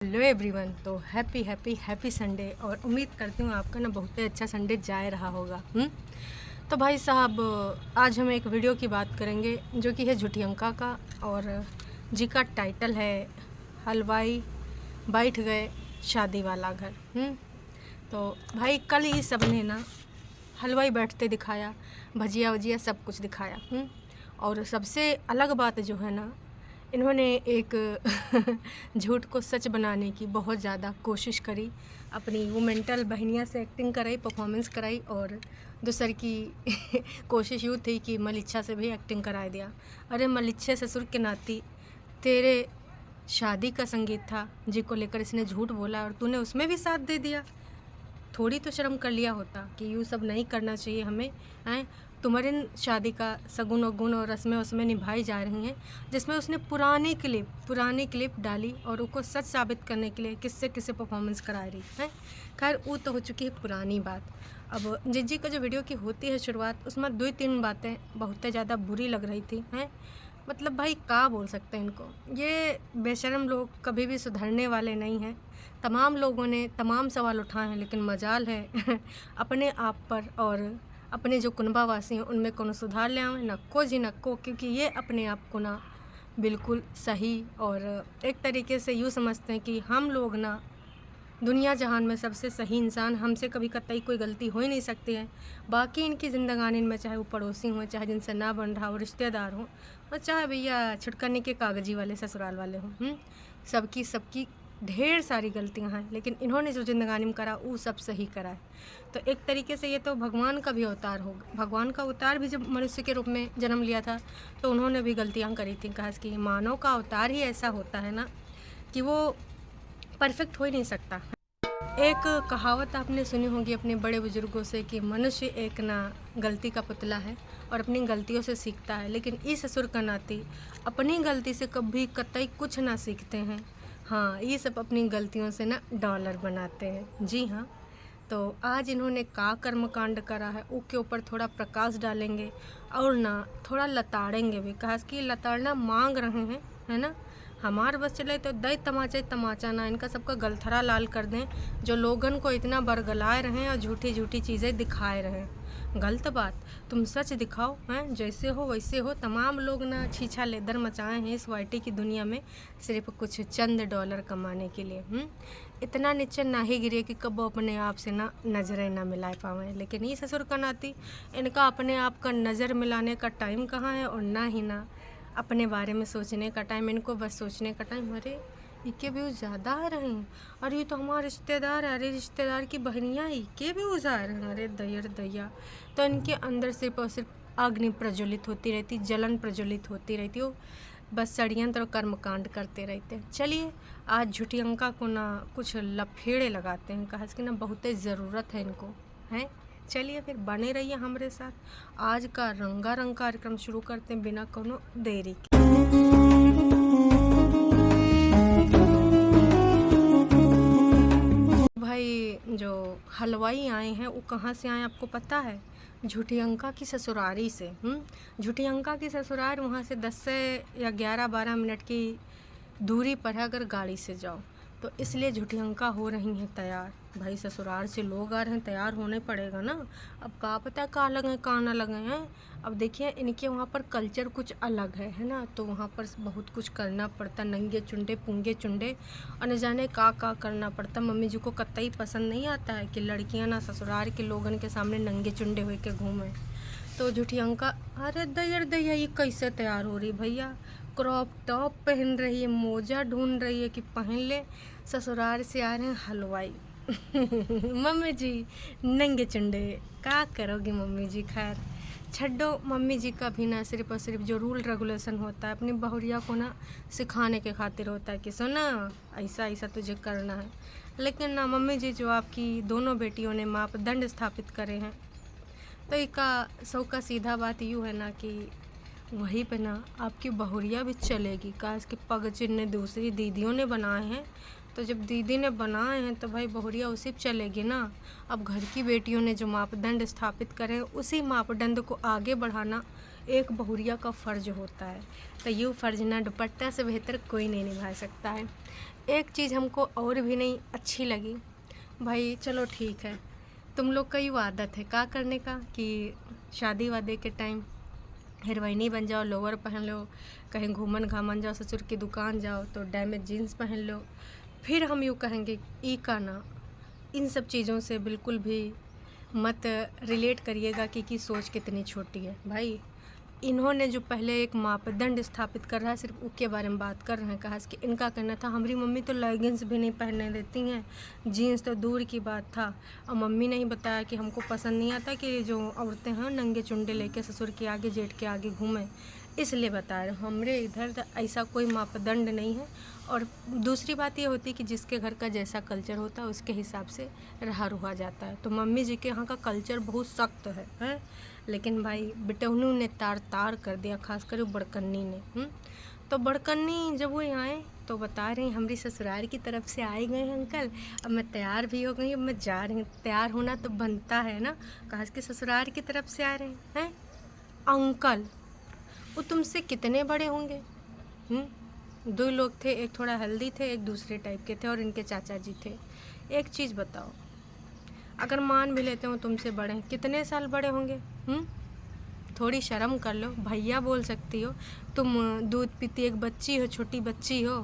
Hello everyone. तो happy happy happy Sunday. और उम्मीद करती हूँ आपका ना बहुत ही अच्छा संडे जा रहा होगा। तो भाई साहब, आज हम एक वीडियो की बात करेंगे जो कि है झूठी अंका का, और जी का टाइटल है हलवाई बैठ गए शादी वाला घर। तो भाई कल ही सब ने ना हलवाई बैठते दिखाया, भजिया वजिया सब कुछ दिखाया। और सबसे अलग बात जो है ना, इन्होंने एक झूठ को सच बनाने की बहुत ज़्यादा कोशिश करी। अपनी वो मेंटल बहनिया से एक्टिंग कराई, परफॉर्मेंस कराई, और दूसर की कोशिश यूँ थी कि मलिच्छा से भी एक्टिंग करा दिया। अरे मलिच्छा ससुर के नाती, तेरे शादी का संगीत था जी को लेकर इसने झूठ बोला और तूने उसमें भी साथ दे दिया। थोड़ी तो शर्म कर लिया होता कि यूँ सब नहीं करना चाहिए हमें। हैं तुम्हारे शादी का सगुन और रस्में उसमें निभाई जा रही हैं, जिसमें उसने पुरानी क्लिप डाली और उसको सच साबित करने के लिए किससे किससे परफॉर्मेंस करा रही है। खैर वो तो हो चुकी है पुरानी बात। अब जिज्जी का जो वीडियो की होती है शुरुआत, उसमें 2-3 बातें बहुत ज़्यादा बुरी लग रही थी। हैं मतलब भाई क्या बोल सकते हैं इनको, ये बेशर्म लोग कभी भी सुधरने वाले नहीं हैं। तमाम लोगों ने तमाम सवाल उठाए हैं, लेकिन मजाल है अपने आप पर, और अपने जो कुनबावासी हैं उनमें कोनो सुधार ले आवें, नक्को जी नक्को, क्योंकि ये अपने आप को ना बिल्कुल सही और एक तरीके से यूँ समझते हैं कि हम लोग ना दुनिया जहान में सबसे सही इंसान, हमसे कभी कतई कोई गलती हो ही नहीं सकती है। बाकी इनकी ज़िंदगानी में चाहे वो पड़ोसी हों, चाहे जिनसे ना बन रहा हो, रिश्तेदार हों, और चाहे भैया छिड़कने के कागजी वाले ससुराल वाले हों, सबकी सबकी ढेर सारी गलतियां हैं, लेकिन इन्होंने जो ज़िंदगानी में करा वो सब सही करा है। तो एक तरीके से ये तो भगवान का भी अवतार होगा। भगवान का अवतार भी जब मनुष्य के रूप में जन्म लिया था तो उन्होंने भी गलतियाँ करी थी। कहा कि मानव का अवतार ही ऐसा होता है ना कि वो परफेक्ट हो ही नहीं सकता। एक कहावत आपने सुनी होगी अपने बड़े बुजुर्गों से कि मनुष्य एक ना गलती का पुतला है और अपनी गलतियों से सीखता है, लेकिन इस ससुर का नाती अपनी गलती से कभी कतई कुछ ना सीखते हैं। हाँ, ये सब अपनी गलतियों से ना डॉलर बनाते हैं। जी हाँ। तो आज इन्होंने का कर्मकांड करा है उसके ऊपर थोड़ा प्रकाश डालेंगे और ना थोड़ा लताड़ेंगे भी। कहा कि लताड़ना मांग रहे हैं, है ना। हमार बस चले तो दई तमाचा तमाचा ना इनका सबका गलथरा लाल कर दें, जो लोगन को इतना बरगलाए रहे और झूठी झूठी चीज़ें दिखाए रहे। गलत बात, तुम सच दिखाओ, हैं जैसे हो वैसे हो। तमाम लोग ना छीछा लेदर मचाए हैं इस वाईटी की दुनिया में सिर्फ कुछ चंद डॉलर कमाने के लिए। इतना नीचे ना ही गिरे कि कब वो अपने आप से ना नज़रें ना मिला पाएँ। लेकिन ये ससुर का नाती, इनका अपने आप का नज़र मिलाने का टाइम कहाँ है, और ना ही ना अपने बारे में सोचने का टाइम। इनको बस सोचने का टाइम, अरे इके व्यूज़ ज़्यादा आ रहे हैं, और ये तो हमारे रिश्तेदार है, अरे रिश्तेदार की बहनियाँ इके व्यूज़ आ रहे हैं, अरे दैया। तो इनके अंदर सिर्फ और सिर्फ अग्नि प्रज्वलित होती रहती, जलन प्रज्वलित होती रहती, वो बस षड्यंत्र और कर्मकांड करते रहते हैं। चलिए आज झूठी अंका को ना कुछ लफेड़े लगाते हैं। कहा कि ना बहुत ज़रूरत है इनको, हैं। चलिए फिर बने रहिए हमारे साथ। आज का रंगारंग कार्यक्रम शुरू करते हैं बिना कोनो देरी के। भाई जो हलवाई आए हैं वो कहाँ से आए आपको पता है? झूठी अंका की ससुरारी से। झूठी अंका की ससुराल वहाँ से 10 से या 11-12 मिनट की दूरी पर है अगर गाड़ी से जाओ। तो इसलिए झूठी अंका हो रही हैं तैयार। भाई ससुराल से लोग आ रहे हैं, तैयार होने पड़ेगा ना। अब का पता है का लगे का ना लगे हैं। अब देखिए इनके वहाँ पर कल्चर कुछ अलग है ना। तो वहाँ पर बहुत कुछ करना पड़ता, नंगे चुंडे पुंगे चुंडे, और न जाने का करना पड़ता। मम्मी जी को कतई पसंद नहीं आता है कि लड़कियाँ ना ससुराल के लोगन के सामने नंगे चुंडे हो के घूमें। तो झूठी अंका, अरे दैया ये कैसे तैयार हो रही भैया, क्रॉप टॉप पहन रही है, मोजा ढूंढ रही है कि पहन ले। ससुराल से आ रहे हैं हलवाई मम्मी जी नंगे चुंडे, क्या करोगी मम्मी जी। खैर छड्डो, मम्मी जी का भी ना सिर्फ और सिर्फ जो रूल रेगुलेशन होता है अपनी बहुरिया को ना सिखाने के खातिर होता है कि सुना ऐसा ऐसा तुझे करना है। लेकिन ना मम्मी जी जो आपकी दोनों बेटियों ने मापदंड स्थापित करे हैं, तो एक सौ का सीधा बात यूँ है ना कि वहीं पे ना आपकी बहुरिया भी चलेगी। का इसके पग चिन्ह दूसरी दीदियों ने बनाए हैं, तो जब दीदी ने बनाए हैं तो भाई बहुरिया उसी पे चलेगी ना। अब घर की बेटियों ने जो मापदंड स्थापित करे उसी मापदंड को आगे बढ़ाना एक बहुरिया का फ़र्ज होता है। तो ये फ़र्ज ना दुपट्टा से बेहतर कोई नहीं निभा सकता है। एक चीज़ हमको और भी नहीं अच्छी लगी भाई। चलो ठीक है, तुम लोग का ही वो आदत है का करने का कि शादी वादे के टाइम हीरोइनी बन जाओ, लोअर पहन लो, कहीं घूमन घामन जाओ, ससुर की दुकान जाओ तो डैमेज जीन्स पहन लो। फिर हम यूँ कहेंगे ई का ना, इन सब चीज़ों से बिल्कुल भी मत रिलेट करिएगा कि सोच कितनी छोटी है भाई। इन्होंने जो पहले एक मापदंड स्थापित कर रहा है, सिर्फ उसके बारे में बात कर रहे हैं। कहा कि इनका कहना था हमारी मम्मी तो लेगिंग्स भी नहीं पहनने देती हैं, जीन्स तो दूर की बात था। और मम्मी ने ही बताया कि हमको पसंद नहीं आता कि जो औरतें हैं नंगे चुंडे लेके ससुर के आगे जेठ के आगे घूमें, इसलिए बता रहे। हमारे इधर तो ऐसा कोई मापदंड नहीं है। और दूसरी बात ये होती है कि जिसके घर का जैसा कल्चर होता है उसके हिसाब से रहा रुहा जाता है। तो मम्मी जी के यहाँ का कल्चर बहुत सख्त है? लेकिन भाई बिटौनू ने तार तार कर दिया, खासकर बड़कन्नी ने। तो बड़कन्नी जब वो आए तो बता रही हमारी ससुराल की तरफ से आए गए हैं अंकल, अब मैं तैयार भी हो गई, अब मैं जा रही हूँ। तैयार होना तो बनता है ना, कहा कि ससुराल की तरफ से आ रहे हैं। अंकल वो तुमसे कितने बड़े होंगे? दो लोग थे, एक थोड़ा हेल्दी थे, एक दूसरे टाइप के थे, और इनके चाचा जी थे। एक चीज़ बताओ, अगर मान भी लेते हो तुमसे बड़े हैं, कितने साल बड़े होंगे? थोड़ी शर्म कर लो, भैया बोल सकती हो। तुम दूध पीती एक बच्ची हो, छोटी बच्ची हो,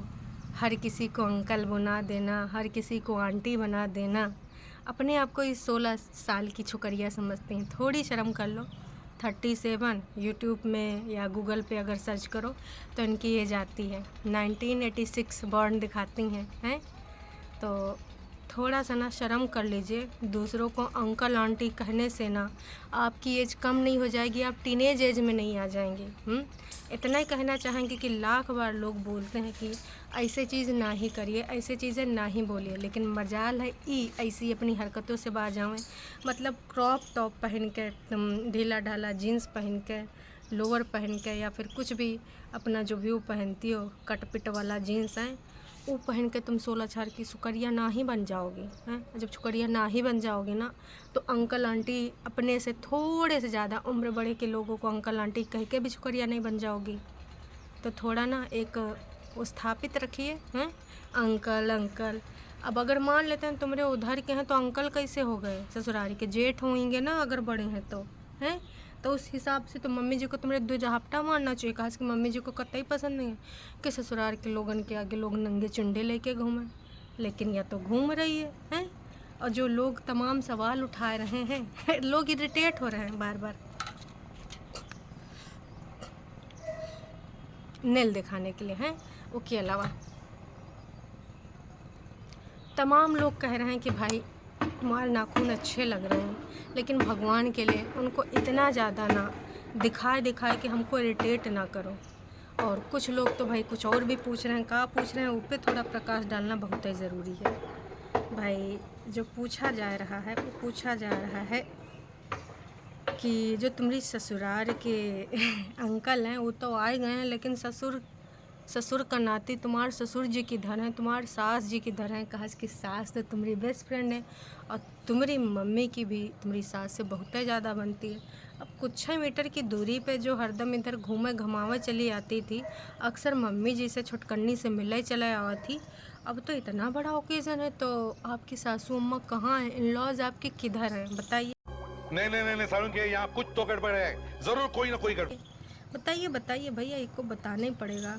हर किसी को अंकल बना देना, हर किसी को आंटी बना देना, अपने आप को इस 16 साल की छोकरियाँ समझती हैं। थोड़ी शर्म कर लो। 37 यूट्यूब में या गूगल पे अगर सर्च करो तो इनकी एज आती है। 1986 बॉर्न दिखाती हैं। तो थोड़ा सा ना शर्म कर लीजिए। दूसरों को अंकल आंटी कहने से ना आपकी एज कम नहीं हो जाएगी, आप टीनेज एज में नहीं आ जाएंगे। इतना ही कहना चाहेंगे कि लाख बार लोग बोलते हैं कि ऐसे चीज़ ना ही करिए, ऐसे चीज़ें ना ही बोलिए, लेकिन मजाल है ऐसी अपनी हरकतों से बाज आएँ। मतलब क्रॉप टॉप पहन के, ढीला ढाला जीन्स पहन के, लोअर पहन के, या फिर कुछ भी अपना जो भी वो पहनती हो, कट पिट वाला जीन्स है, वो पहन के तुम 16 छार की सुकरिया ना ही बन जाओगी। हैं जब सुकरिया ना ही बन जाओगे ना तो अंकल आंटी अपने से थोड़े से ज़्यादा उम्र बड़े के लोगों को अंकल आंटी कह के भी सुकरिया नहीं बन जाओगी। तो थोड़ा ना एक वो स्थापित रखिए हैं, अंकल अंकल। अब अगर मान लेते हैं तुम्हारे उधर के हैं तो अंकल कैसे हो गए? ससुरारी के जेठ होंगे ना अगर बड़े हैं तो, हैं तो उस हिसाब से तो मम्मी जी को तुम्हारे दो झापटा मारना चाहिए। कहा कि मम्मी जी को कतई पसंद नहीं है कि ससुराल के लोगन के आगे लोग नंगे चुंडे लेके घूमें, लेकिन या तो घूम रही है। और जो लोग तमाम सवाल उठा रहे हैं लोग इरिटेट हो रहे हैं बार बार नेल दिखाने के लिए हैं। उसके अलावा तमाम लोग कह रहे हैं कि भाई तुम्हारे नाखून अच्छे लग रहे हैं, लेकिन भगवान के लिए उनको इतना ज़्यादा ना दिखाए कि हमको इरिटेट ना करो। और कुछ लोग तो भाई कुछ और भी पूछ रहे हैं, कहाँ पूछ रहे हैं, उस पर थोड़ा प्रकाश डालना बहुत ही ज़रूरी है। भाई जो पूछा जा रहा है वो पूछा जा रहा है कि जो तुम्हारी ससुराल के अंकल हैं वो तो आए गए हैं, लेकिन ससुर का नाती तुम्हारे ससुर जी की धर है, तुम्हारे सास जी की धर है। कहा कि सास तो तुम्हारी बेस्ट फ्रेंड है, और तुम्हारी मम्मी की भी तुम्हारी सास से बहुत ज़्यादा बनती है। अब कुछ ही मीटर की दूरी पे जो हरदम इधर घूमे घमावे चली आती थी, अक्सर मम्मी जी से छुटकन्नी से मिले चले आवा थी। अब तो इतना बड़ा ओकेज़न है तो आपकी सासू अम्मा कहाँ हैं? इन लॉज आपके किधर हैं बताइए? नहीं सारुण के यहाँ कुछ तो गड़बड़ है, जरूर कोई ना कोई गड़बड़। बताइए भैया, इसको बताना ही पड़ेगा।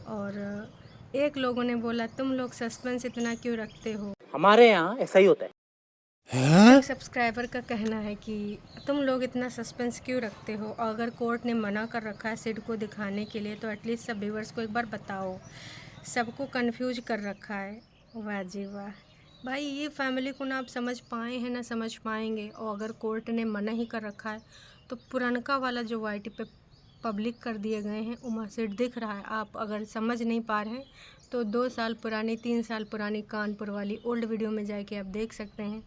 और एक लोगों ने बोला तुम लोग सस्पेंस इतना क्यों रखते हो? हमारे यहाँ ऐसा ही होता है। एक सब्सक्राइबर का कहना है कि तुम लोग इतना सस्पेंस क्यों रखते हो? अगर कोर्ट ने मना कर रखा है सिड को दिखाने के लिए तो एटलीस्ट सब व्यूअर्स को एक बार बताओ। सबको कंफ्यूज कर रखा है। वाह जी वाह भाई, ये फैमिली को ना आप समझ पाए हैं ना समझ पाएंगे। और अगर कोर्ट ने मना ही कर रखा है तो पुरनका वाला जो वाईटी पे पब्लिक कर दिए गए हैं उमा सीट दिख रहा है। आप अगर समझ नहीं पा रहे हैं तो 2 साल पुरानी 3 साल पुरानी कानपुर वाली ओल्ड वीडियो में जाके आप देख सकते हैं।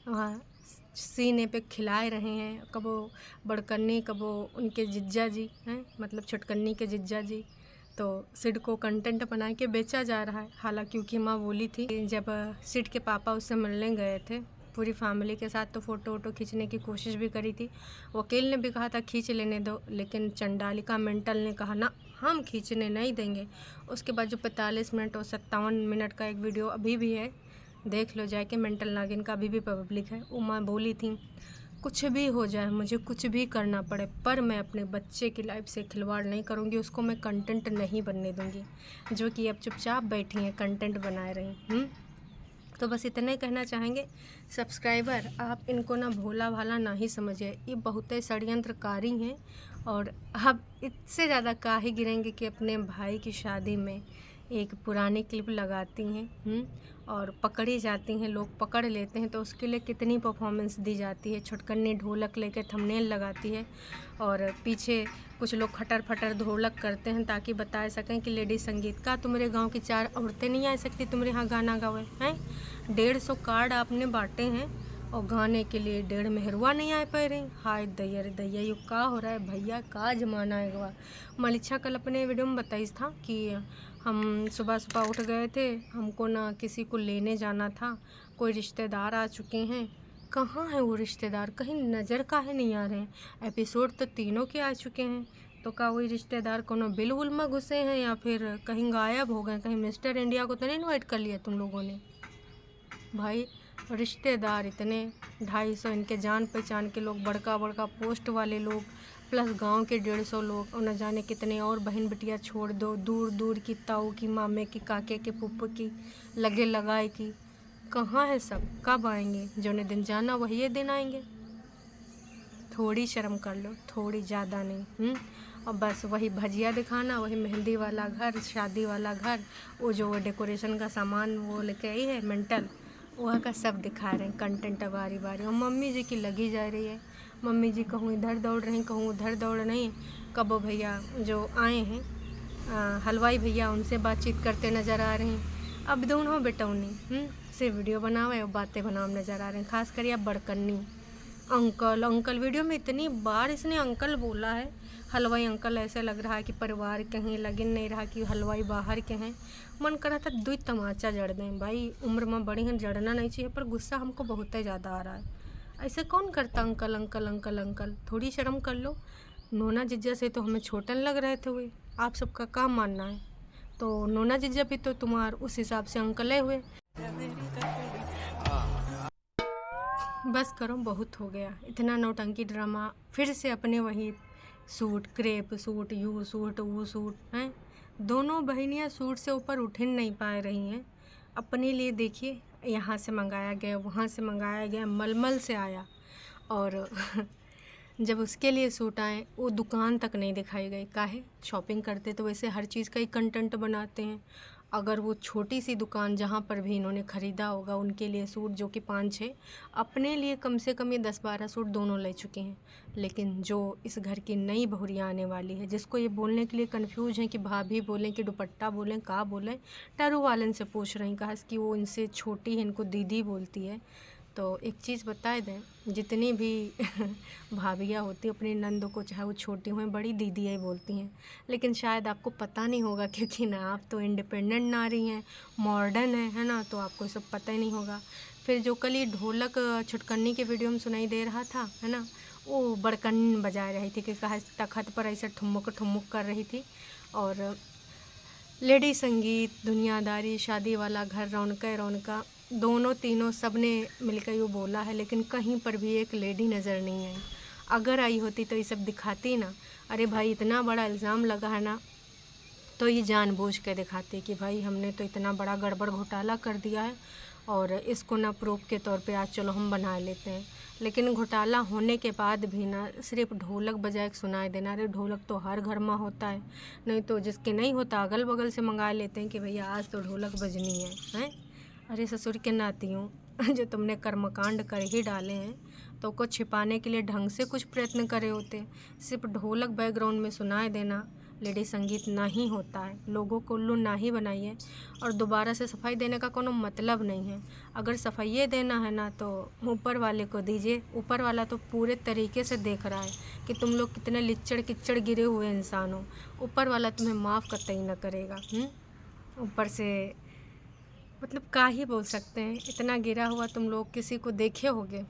वहाँ सीने पे खिलाए रहे हैं, कबो बड़कन्नी कबो उनके जिज्जा जी हैं, मतलब छुटकन्नी के जिज्जा जी। तो सिड को कंटेंट बना के बेचा जा रहा है। हालांकि क्योंकि माँ बोली थी जब सिड के पापा उससे मिलने गए थे पूरी फैमिली के साथ तो फ़ोटो वोटो खींचने की कोशिश भी करी थी। वकील ने भी कहा था खींच लेने दो, लेकिन चंडालिका मेंटल ने कहा ना, हम खींचने नहीं देंगे। उसके बाद जो 45 मिनट और 57 मिनट का एक वीडियो अभी भी है, देख लो जाके, मेंटल नागिन का अभी भी पब्लिक है। वो माँ बोली थी कुछ भी हो जाए, मुझे कुछ भी करना पड़े, पर मैं अपने बच्चे की लाइफ से खिलवाड़ नहीं करूँगी, उसको मैं कंटेंट नहीं बनने दूँगी। जो कि अब चुपचाप बैठी हैं, कंटेंट बनाए रही। तो बस इतना ही कहना चाहेंगे सब्सक्राइबर, आप इनको ना भोला भाला ना ही समझिए, ये बहुत षड्यंत्रकारी हैं। और आप इससे ज़्यादा काहे गिरेंगे कि अपने भाई की शादी में एक पुरानी क्लिप लगाती हैं और पकड़ी जाती हैं, लोग पकड़ लेते हैं, तो उसके लिए कितनी परफॉर्मेंस दी जाती है। छुटकन्नी ढोलक लेकर थंबनेल लगाती है और पीछे कुछ लोग खटर फटर ढोलक करते हैं ताकि बता सकें कि लेडी संगीत का तुम्हारे गांव की 4 औरतें नहीं आ सकती तुम्हारे यहाँ गाना गावे हैं। 150 कार्ड आपने बांटे हैं और गाने के लिए 1.5 मेहरुआ नहीं आ पा रही। हाय दैया रे दैया, ये का हो रहा है भैया, का जमाना है गवा। मलिच्छा कल अपने वीडियो में बताइस था कि हम सुबह सुबह उठ गए थे, हमको ना किसी को लेने जाना था, कोई रिश्तेदार आ चुके हैं। कहाँ है वो रिश्तेदार, कहीं नज़र काहे नहीं आ रहे हैं। एपिसोड तो तीनों के आ चुके हैं, तो का वही रिश्तेदार कोनो बिल उल में घुसे हैं या फिर कहीं गायब हो गए, कहीं मिस्टर इंडिया को तो नहीं इन्वाइट कर लिया तुम लोगों ने। भाई रिश्तेदार इतने 250 इनके जान पहचान के लोग, बड़का बड़का पोस्ट वाले लोग, प्लस गांव के 150 लोग, और न जाने कितने और बहन बिटिया छोड़ दो, दूर दूर की ताऊ की, मामे की, काके के, पुप्पो की, लगे लगाए की। कहाँ है सब, कब आएंगे? जो ने दिन जाना वही दिन आएंगे। थोड़ी शर्म कर लो, थोड़ी ज़्यादा नहीं। और बस वही भजिया दिखाना, वही मेहंदी वाला घर, शादी वाला घर, वो जो डेकोरेशन का सामान वो लेके आई है मेंटल, वह का सब दिखा रहे हैं कंटेंट बारी बारी। और मम्मी जी की लगी जा रही है, मम्मी जी कहूँ इधर दौड़ रही, कहूँ उधर दौड़ रही। कबो भैया जो आए हैं हलवाई भैया, उनसे बातचीत करते नज़र आ रहे हैं। अब दोनों बेटौनी से वीडियो बनावे और बातें बनावे नज़र आ रहे हैं। खास कर बड़कन्नी अंकल, अंकल वीडियो में इतनी बार इसने अंकल बोला है, हलवाई अंकल। ऐसे लग रहा है कि परिवार के हैं, लगिन नहीं रहा कि हलवाई बाहर के हैं। मन करा था 2 तमाचा जड़ दें। भाई उम्र में बड़ी हैं, जड़ना नहीं चाहिए, पर गुस्सा हमको बहुत ही ज़्यादा आ रहा है। ऐसे कौन करता अंकल अंकल अंकल अंकल, थोड़ी शर्म कर लो। नोना जिज्जा से तो हमें छोटन लग रहे थे हुए, आप सबका क्या मानना है? तो नोना जिज्जा भी तो तुम्हार उस हिसाब से अंकल हुए। बस करो, बहुत हो गया इतना नौटंकी ड्रामा। फिर से अपने वही suit, crepe suit, you suit, वो सूट हैं। दोनों बहनियां सूट से ऊपर उठ ही नहीं पा रही हैं। अपने लिए देखिए, यहाँ से मंगाया गया, वहाँ से मंगाया गया, मलमल से आया, और जब उसके लिए सूट आए वो दुकान तक नहीं दिखाई गई। काहे? शॉपिंग करते तो वैसे हर चीज़ का ही कंटेंट बनाते हैं। अगर वो छोटी सी दुकान जहाँ पर भी इन्होंने ख़रीदा होगा उनके लिए सूट, जो कि 5-6, अपने लिए कम से कम ये 10-12 सूट दोनों ले चुके हैं। लेकिन जो इस घर की नई बहुरिया आने वाली है, जिसको ये बोलने के लिए कंफ्यूज हैं कि भाभी बोलें कि दुपट्टा बोलें, का बोलें, टारू वालन से पूछ रही, कहा कि वो इनसे छोटी है, इनको दीदी बोलती है। तो एक चीज़ बता दें, जितनी भी भाभियाँ होती अपनी नंद को, चाहे वो छोटी हुई बड़ी, दीदी ही बोलती हैं। लेकिन शायद आपको पता नहीं होगा, क्योंकि ना आप तो इंडिपेंडेंट नारी हैं, मॉडर्न है ना, तो आपको सब पता ही नहीं होगा। फिर जो कल ये ढोलक छुटकन्नी के वीडियो में सुनाई दे रहा था, है ना, वो बड़कन बजा रही थी कि कहा तखत पर ऐसे ठुमुक ठुमुक कर रही थी। और लेडी संगीत, दुनियादारी, शादी वाला घर, रौनका रौनका, दोनों तीनों सब ने मिलकर यूँ बोला है, लेकिन कहीं पर भी एक लेडी नज़र नहीं आई। अगर आई होती तो ये सब दिखाती ना। अरे भाई इतना बड़ा इल्ज़ाम लगा है ना, तो ये जानबूझ के दिखाती कि भाई हमने तो इतना बड़ा गड़बड़ घोटाला कर दिया है और इसको ना प्रूफ के तौर पे आज चलो हम बना लेते हैं। लेकिन घोटाला होने के बाद भी ना सिर्फ ढोलक बजाए सुनाई देना। अरे ढोलक तो हर घर में होता है, नहीं तो जिसके नहीं होता अगल बगल से मंगा लेते हैं कि भैया आज तो ढोलक बजनी है, हैं? अरे ससुर के नातियों, जो तुमने कर्मकांड कर ही डाले हैं, तो को छिपाने के लिए ढंग से कुछ प्रयत्न करे होते। सिर्फ ढोलक बैकग्राउंड में सुनाई देना लेडी संगीत ना ही होता है। लोगों को उल्लू ना ही बनाइए, और दोबारा से सफाई देने का कोनो मतलब नहीं है। अगर सफाई देना है ना तो ऊपर वाले को दीजिए। ऊपर वाला तो पूरे तरीके से देख रहा है कि तुम लोग कितने लिच्चड़ किच्चड़ गिरे हुए इंसान हो। ऊपर वाला तुम्हें माफ़ कतई न करेगा। ऊपर से मतलब क्या ही बोल सकते हैं, इतना गिरा हुआ तुम लोग किसी को देखे होगे?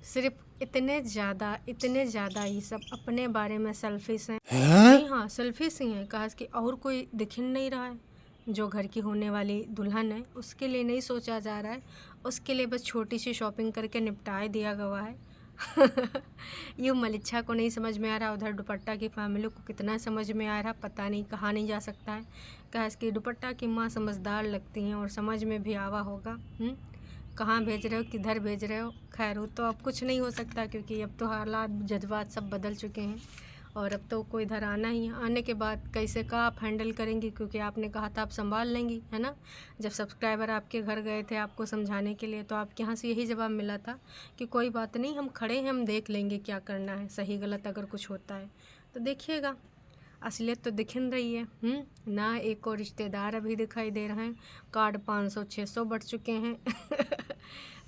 सिर्फ इतने ज़्यादा ये सब अपने बारे में सेल्फिश हैं। जी हाँ, सेल्फिश ही हैं। कहा कि और कोई दिख नहीं रहा है। जो घर की होने वाली दुल्हन है उसके लिए नहीं सोचा जा रहा है, उसके लिए बस छोटी सी शॉपिंग करके निपटा दिया गया है। यूँ मलिच्छा को नहीं समझ में आ रहा, उधर दुपट्टा की फैमिली को कितना समझ में आ रहा पता नहीं, कहा नहीं जा सकता है। कहा इसकी दुपट्टा की माँ समझदार लगती हैं और समझ में भी आवा होगा। कहाँ भेज रहे हो, किधर भेज रहे हो? खैर वो तो अब कुछ नहीं हो सकता, क्योंकि अब तो हालात जज्बात सब बदल चुके हैं और अब तो कोई इधर आना ही है। आने के बाद कैसे का आप हैंडल करेंगी, क्योंकि आपने कहा था आप संभाल लेंगी, है ना। जब सब्सक्राइबर आपके घर गए थे आपको समझाने के लिए, तो आपके यहाँ से यही जवाब मिला था कि कोई बात नहीं, हम खड़े हैं, हम देख लेंगे क्या करना है, सही गलत अगर कुछ होता है तो देखिएगा। असलियत तो दिख रही है। ना एक और रिश्तेदार अभी दिखाई दे रहे हैं। कार्ड 500-600 बढ़ चुके हैं।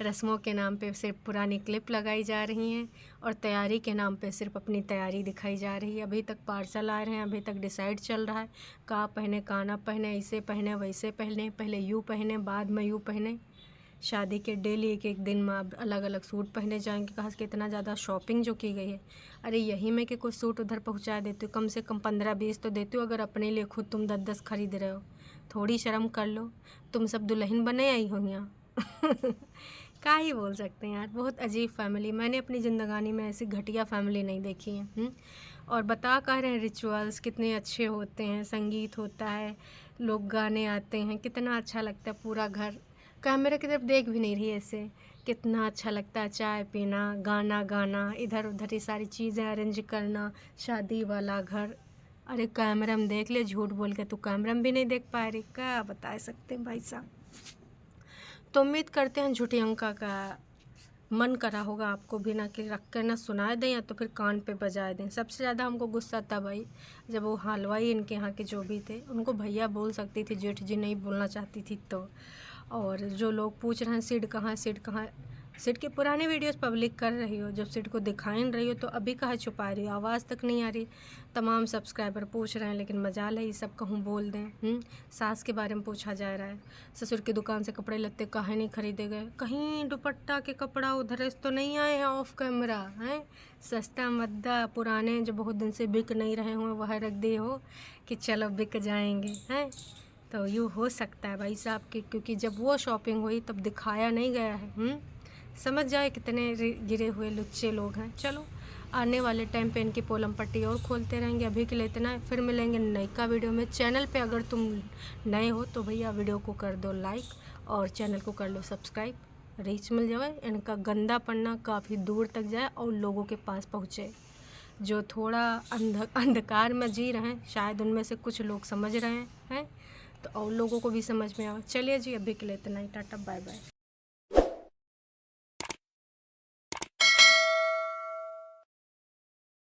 रस्मों के नाम पे सिर्फ पुरानी क्लिप लगाई जा रही हैं और तैयारी के नाम पे सिर्फ अपनी तैयारी दिखाई जा रही है। अभी तक पार्सल आ रहे हैं, अभी तक डिसाइड चल रहा है का पहने का ना पहने, ऐसे पहने वैसे पहने, पहले यूँ पहने बाद में यूँ पहने। शादी के डेली एक एक दिन में आप अलग अलग सूट पहने जाएंगे। कहा कि इतना ज़्यादा शॉपिंग जो की गई है, अरे यही में कि कुछ सूट उधर पहुंचा देती हूँ, कम से कम 15-20 तो देती हूँ। अगर अपने लिए खुद तुम 10-10 खरीद रहे हो, थोड़ी शर्म कर लो। तुम सब दुल्हन बने आई हो यहाँ। क्या ही बोल सकते हैं यार, बहुत अजीब फैमिली। मैंने अपनी ज़िंदगानी में ऐसी घटिया फैमिली नहीं देखी है। और बता कह रहे हैं रिचुअल्स कितने अच्छे होते हैं, संगीत होता है, लोग गाने आते हैं, कितना अच्छा लगता है। पूरा घर कैमरे की तरफ देख भी नहीं रही ऐसे, कितना अच्छा लगता है। चाय पीना, गाना गाना, इधर उधर ये सारी चीज़ें अरेंज करना, शादी वाला घर। अरे कैमरा में देख ले, झूठ बोल के तू कैमरा में भी नहीं देख पा रही, क्या बता सकते हैं भाई साहब। तो उम्मीद करते हैं झूठी अंका का मन करा होगा आपको भी ना कि रख कर ना सुनाए दें या तो फिर कान पे बजाए दें। सबसे ज़्यादा हमको गुस्सा था भाई जब वो हलवाई इनके यहाँ के जो भी थे उनको भैया बोल सकती थी, जेठ जी नहीं बोलना चाहती थी तो। और जो लोग पूछ रहे हैं सिड कहाँ, सिड कहाँ, सिड की पुरानी वीडियोस पब्लिक कर रही हो, जब सिड को दिखाई नहीं रही हो तो अभी कहाँ छुपा रही हो, आवाज़ तक नहीं आ रही। तमाम सब्सक्राइबर पूछ रहे हैं, लेकिन मजाल है ये सब कहूँ बोल दें। सास के बारे में पूछा जा रहा है, ससुर की दुकान से कपड़े लत्ते काहे नहीं खरीदे गए, कहीं दुपट्टा के कपड़ा उधर तो नहीं आए हैं ऑफ कैमरा हैं। सस्ता मद्दा पुराने जो बहुत दिन से बिक नहीं रहे हों वह रख दिए हो कि चलो बिक जाएंगे हैं। तो यूँ हो सकता है भाई साहब की, क्योंकि जब वो शॉपिंग हुई तब दिखाया नहीं गया है। समझ जाए कितने गिरे हुए लुच्चे लोग हैं। चलो आने वाले टाइम पे इनकी पोलम पट्टी और खोलते रहेंगे। अभी के लिए इतना है, फिर मिलेंगे नई का वीडियो में। चैनल पे अगर तुम नए हो तो भैया वीडियो को कर दो लाइक और चैनल को कर लो सब्सक्राइब, रीच मिल जाए, इनका गंदा पन्ना काफ़ी दूर तक जाए और लोगों के पास पहुँचे। जो थोड़ा अंधकार में जी रहे हैं, शायद उनमें से कुछ लोग समझ रहे हैं तो और लोगों को भी समझ में आए। चलिए जी, अभी के लिए इतना ही, टाटा बाय बाय।